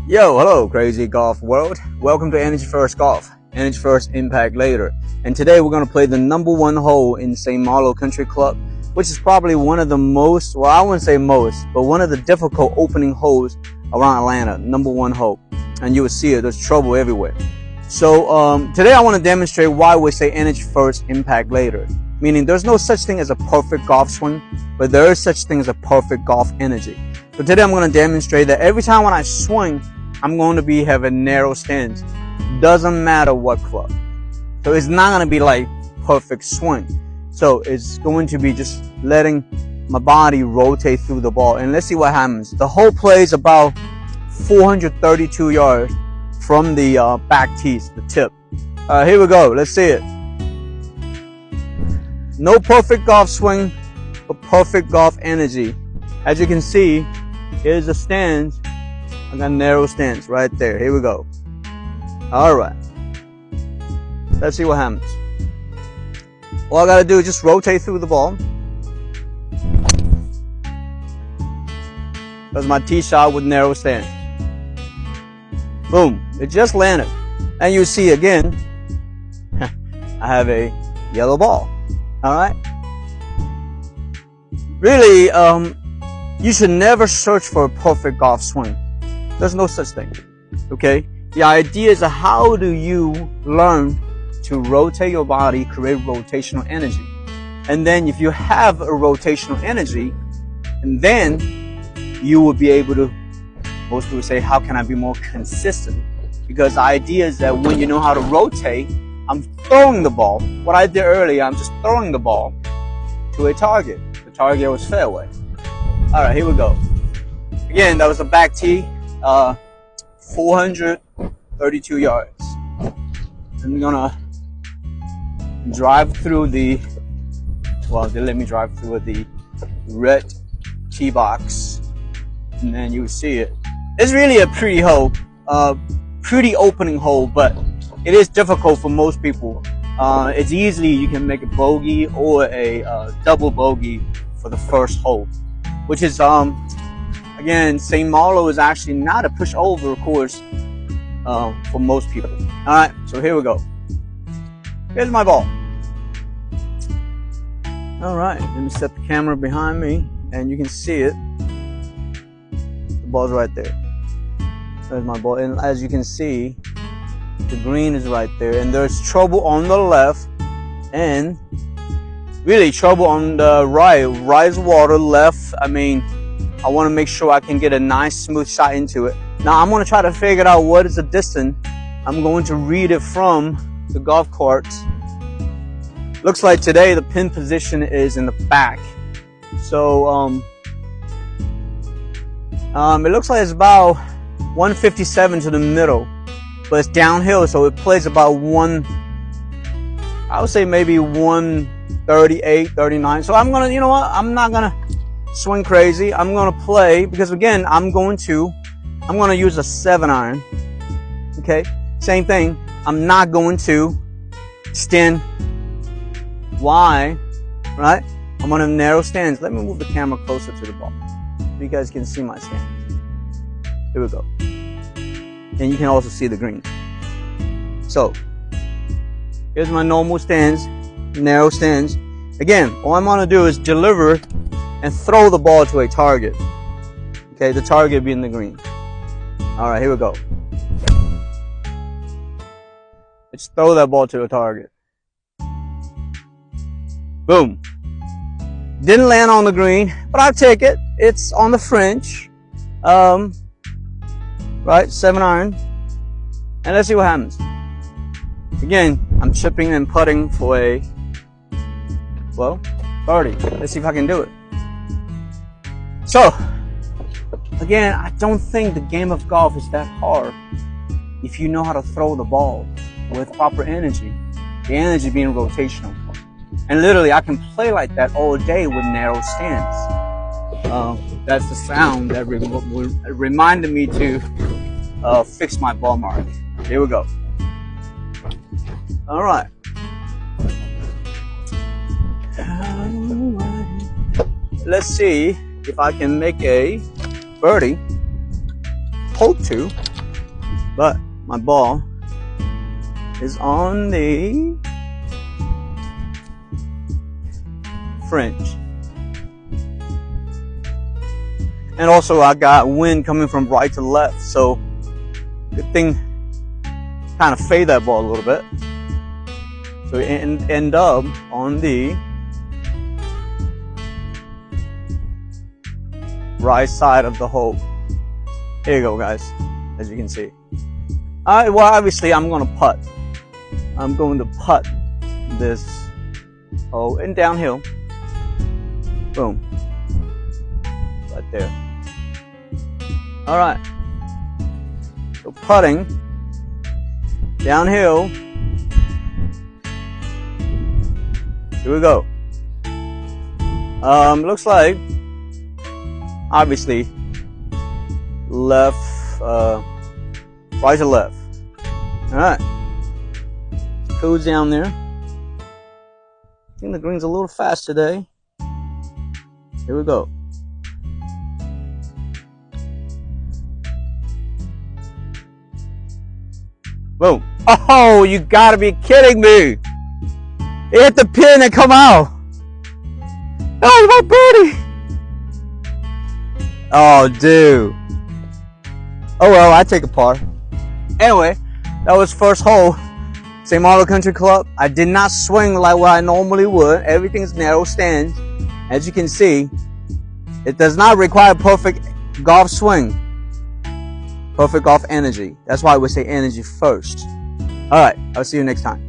Yo, hello, crazy golf world. Welcome to Energy First Golf. Energy First, Impact Later. And today we're going to play the #1 hole in St. Malo Country Club, which is probably one of the most, well, I wouldn't say most, but one of the difficult opening holes around Atlanta, #1 hole. And you will see it, there's trouble everywhere. So today I want to demonstrate why we say Energy First, Impact Later. Meaning there's no such thing as a perfect golf swing, but there is such thing as a perfect golf energy. So today I'm going to demonstrate that every time when I swing, I'm going to be having narrow stance. Doesn't matter what club. So it's not going to be like perfect swing. So it's going to be just letting my body rotate through the ball. And let's see what happens. The hole plays about 432 yards from the back tees, the tip. Here we go. Let's see it. No perfect golf swing, but perfect golf energy. As you can see, here's the stance. I got narrow stance right there. Here we go. All right. Let's see what happens. All I gotta do is just rotate through the ball. That's my tee shot with narrow stance. Boom. It just landed. And you see again, I have a yellow ball. All right. Really, you should never search for a perfect golf swing. There's no such thing. Okay. The idea is how do you learn to rotate your body, create rotational energy, and then if you have a rotational energy, and then you will be able to. Most people say, "How can I be more consistent?" Because the idea is that when you know how to rotate, I'm throwing the ball. What I did earlier, I'm just throwing the ball to a target. The target was fairway. All right, here we go. Again, that was a back tee, 432 yards. I'm gonna drive through they let me drive through the red tee box, and then you see it. It's really a pretty hole, pretty opening hole, but it is difficult for most people. It's easily you can make a bogey or a double bogey for the first hole, which is again, St. Malo is actually not a pushover course for most people. All right, so here we go. Here's my ball. All right, let me set the camera behind me, and you can see it. The ball's right there. There's my ball, and as you can see, the green is right there, and there's trouble on the left, and really trouble on the right. Rise water left. I mean, I want to make sure I can get a nice smooth shot into it. Now I'm going to try to figure out what is the distance. I'm going to read it from the golf carts. Looks like today the pin position is in the back. So it looks like it's about 157 to the middle. But it's downhill, so it plays about I would say maybe 138, 39. So I'm gonna, you know what? I'm not gonna swing crazy. I'm gonna play, because again, I'm gonna use a 7-iron. Okay? Same thing. I'm not going to stand wide, right? I'm gonna narrow stance. Let me move the camera closer to the ball so you guys can see my stance. Here we go. And you can also see the green. So, here's my normal stance, narrow stance. Again, all I'm gonna do is deliver and throw the ball to a target. Okay, the target being the green. All right, here we go. Let's throw that ball to a target. Boom. Didn't land on the green, but I'll take it. It's on the French. Right, 7-iron, and let's see what happens. Again, I'm chipping and putting for a, birdie. Let's see if I can do it. So, again, I don't think the game of golf is that hard if you know how to throw the ball with proper energy. The energy being rotational. And literally, I can play like that all day with narrow stance. That's the sound that reminded me to fix my ball mark. Here we go. All right. Let's see if I can make a birdie. Hole 2. but my ball is on the fringe. And also I got wind coming from right to left, so good thing kind of fade that ball a little bit. So we end up on the right side of the hole. Here you go, guys, as you can see. Well, obviously I'm going to putt. I'm going to putt this hole and downhill. Boom. Right there. All right. So putting downhill. Here we go. Looks like obviously left, right to left. All right. Cool's down there. I think the green's a little fast today. Here we go. Boom. Oh, you gotta be kidding me. It hit the pin and come out. Oh, my birdie. Oh, dude. Oh, well, I take a par. Anyway, that was first hole. St. Malo Country Club. I did not swing like what I normally would. Everything's narrow stands. As you can see, it does not require perfect golf swing. Perfect golf energy. That's why we say energy first. All right, I'll see you next time.